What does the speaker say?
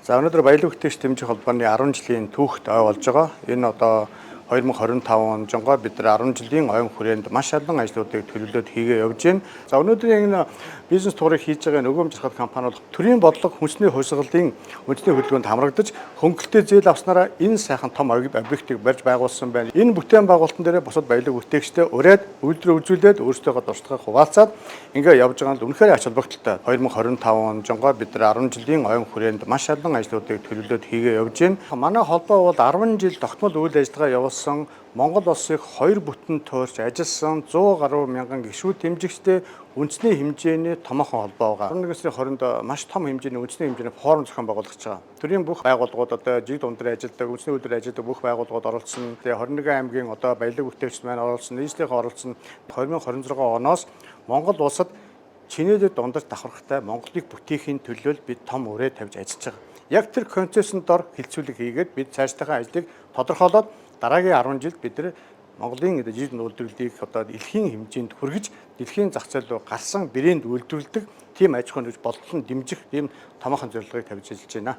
За өнөөдөр баялаг бүтээгч дэмжих холбооны 10 жилийн түүхт ой болж байгаа. Энэ одоо 2025 он жонгоор бид нар 10 жилийн ойн хүрээнд маш олон ажлуудыг төлөвлөд хийгээ явж байна. За өнөөдрийн энэ бизнес туурыг хийж байгаа нөгөөмж хахад компани бол төрийн бодлого хүнсний хувьсгалын үндэсний хөдөлгөөнд хамрагдаж хөнгөлөлтөд зээл авснараа энэ сайхан том объектыг барьж байгуулсан байна. Энэ бүтээн байгуулалтан дээр бусад баялаг бүтээгчтэй ураад үйлдвэр үзүүлээд өөрсдөө дуртайгаа хуваалцаад ингээ явж байгаа нь үнэхээр ач холбогдолтой. 2025 он жонгоор бид нар 10 жилийн ойн хүрээнд маш олон ажлуудыг төлөвлөд хийгээ явж байна. Манай холбоо бол 10 жил тогтмол үйл ажиллагаа явуулсан, Монгол улсыг 2 бүтэн туурч ажилласан 100 гаруй мянган гишүүд дэмжигчтэй үндэсний хэмжээний томоохон холбоо байгаа. 11 сарын 20-нд маш том хэмжээний үндэсний хэмжээний форум зохион байгуулагдаж байгаа. Төрийн бүх байгууллагууд одоо жиг дундэр ажилладаг, үндэсний үйлдвэр ажилладаг бүх байгууллагууд оролцсон. Тэгээ 21 аймгийн одоо баялаг бүтээгчид маань оролцсон, нийслэлийн оролцсон. 2026 оноос Монгол улсад чинээдэд дундаж давхархтай Монголыг бүтээхийн төлөө бид том үрээ тавьж ажиллаж байгаа. Яг тэр концепцэнд дор хилцүүлэг хийгээд бид цаашдынхаа ажлыг тодорхойлоод дараагийн 10 жилд бид нар Монголын жижиг үйлдвэрлэлийг одоо дэлхийн хэмжээнд хүргэж дэлхийн зах зээл рүү гарсан брэнд үйлдвэрлэдэг тийм аж ахуйн бодлого нь дэмжих тийм томоохон зорилгыг тавьж ажиллаж байна.